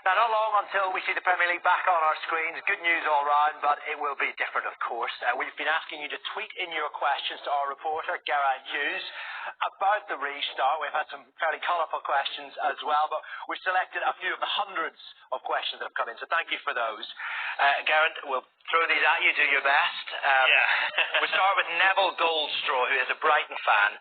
Now, not long until we see the Premier League back on our screens. Good news all round, but it will be different, of course. We've been asking you to tweet in your questions to our reporter, Gareth Jules, about the restart. We've had some fairly colourful questions as well, but we've selected a few of the hundreds of questions that have come in, so thank you for those. Gareth, we'll throw these at you. Do your best. We'll start with Neville Goldstraw, who is a Brighton fan,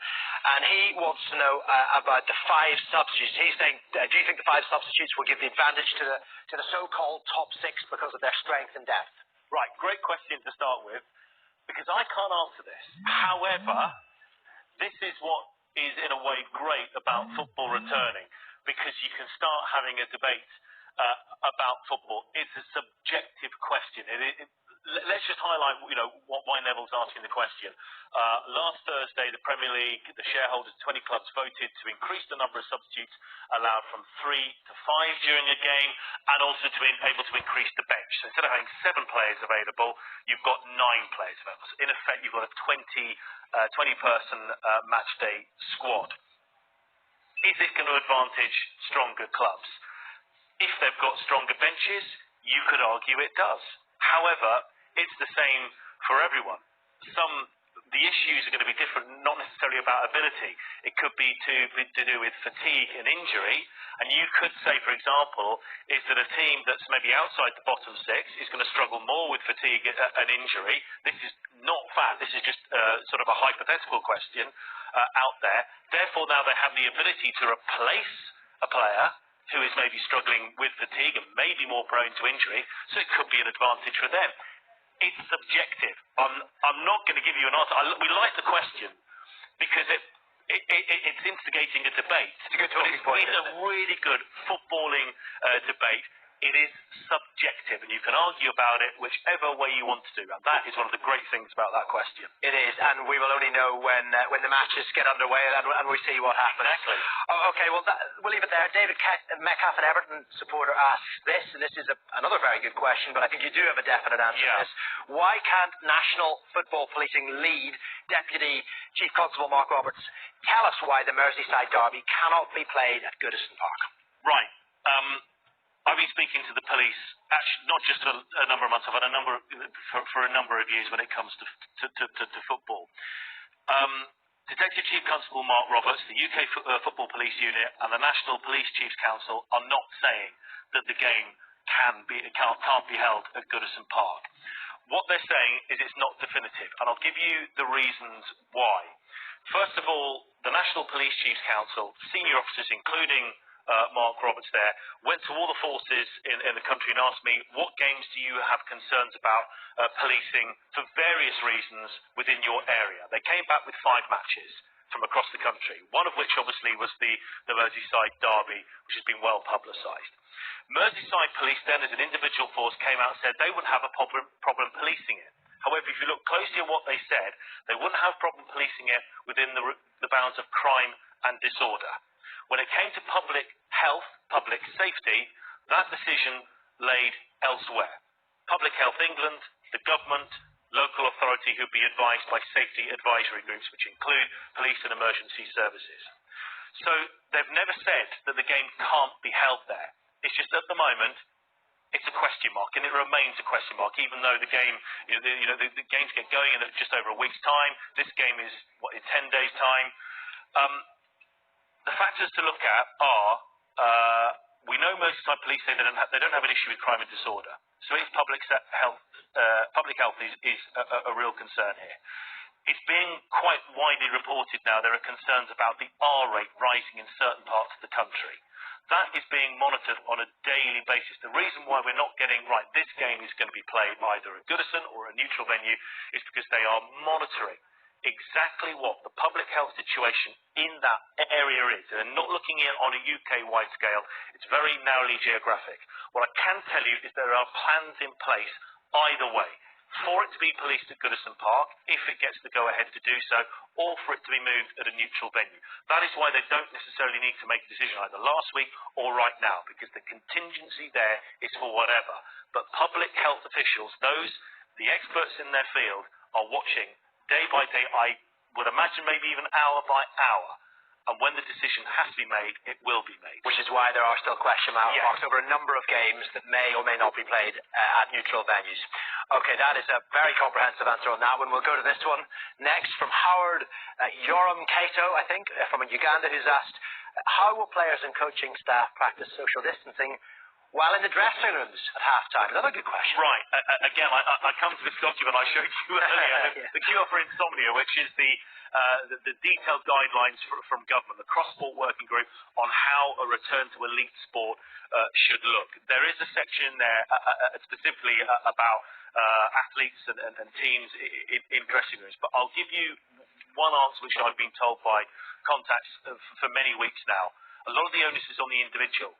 and he wants to know about the 5 substitutes. He's saying, do you think the 5 substitutes will give the advantage to the so-called top 6 because of their strength and depth? Right, great question to start with, because I can't answer this. However, this is what is in a way great about football returning, because you can start having a debate about football. It's a subjective question. Let's just highlight, why Neville's asking the question. Last Thursday, the Premier League, the shareholders, 20 clubs, voted to increase the number of substitutes allowed from 3 to 5 during a game, and also to be able to increase the bench. So instead of having 7 players available, you've got 9 players available. So in effect, you've got a 20-person match day squad. Is it going to advantage stronger clubs? If they've got stronger benches, you could argue it does. However, it's the same for everyone. The issues are going to be different, not necessarily about ability. It could be to do with fatigue and injury. And you could say, for example, is that a team that's maybe outside the bottom 6 is going to struggle more with fatigue and injury. This is not fact. This is just sort of a hypothetical question out there. Therefore, now they have the ability to replace a player who is maybe struggling with fatigue and maybe more prone to injury, so it could be an advantage for them. It's subjective. I'm not going to give you an answer. We like the question because it's instigating a debate. It's a good talking point. It's a really good footballing debate. It is subjective, and you can argue about it whichever way you want to do. And that is one of the great things about that question. It is, and we will only know when the matches get underway and we see what happens. Exactly. Okay, well, we'll leave it there. David Metcalf, an Everton supporter, asks this, and this is another very good question, but I think you do have a definite answer to this. Why can't National Football Policing lead Deputy Chief Constable Mark Roberts tell us why the Merseyside derby cannot be played at Goodison Park? Right. I've been speaking to the police, actually not just a number of months. I've had for a number of years when it comes to football. Detective Chief Constable Mark Roberts, the UK Football Police Unit, and the National Police Chiefs Council are not saying that the game can't be held at Goodison Park. What they're saying is it's not definitive, and I'll give you the reasons why. First of all, the National Police Chiefs Council, senior officers, including Mark Roberts there, went to all the forces in the country and asked me, what games do you have concerns about policing for various reasons within your area? They came back with 5 matches from across the country, one of which obviously was the Merseyside derby, which has been well publicised. Merseyside Police then, as an individual force, came out and said they wouldn't have a problem policing it. However, if you look closely at what they said, they wouldn't have a problem policing it within the bounds of crime and disorder. When it came to public health, public safety, that decision laid elsewhere. Public Health England, the government, local authority who'd be advised by safety advisory groups, which include police and emergency services. So they've never said that the game can't be held there. It's just at the moment, it's a question mark, and it remains a question mark, even though the game, the games get going in just over a week's time. This game is, in 10 days' time. The factors to look at are, we know Merseyside Police say they don't have an issue with crime and disorder. So it's public health is a real concern here. It's being quite widely reported now there are concerns about the R rate rising in certain parts of the country. That is being monitored on a daily basis. The reason why we're not getting right, this game is going to be played either at Goodison or a neutral venue, is because they are monitoring exactly what the public health situation in that area is. They're not looking at it on a UK-wide scale. It's very narrowly geographic. What I can tell you is there are plans in place either way for it to be policed at Goodison Park, if it gets the go-ahead to do so, or for it to be moved at a neutral venue. That is why they don't necessarily need to make a decision either last week or right now, because the contingency there is for whatever. But public health officials, the experts in their field, are watching day by day, I would imagine maybe even hour by hour, and when the decision has to be made, it will be made. Which is why there are still question marks over a number of games that may or may not be played at neutral venues. Okay, that is a very comprehensive answer on that one. We'll go to this one next from Howard Yoram Kato, I think, from Uganda, who's asked, how will players and coaching staff practice social distancing while in the dressing rooms at half-time? Another good question. Right. Again, I come to this document I showed you earlier, the Cure for Insomnia, which is the detailed guidelines from government, the cross-sport working group on how a return to elite sport should look. There is a section there specifically about athletes and teams in dressing rooms, but I'll give you one answer which I've been told by contacts for many weeks now. A lot of the onus is on the individual.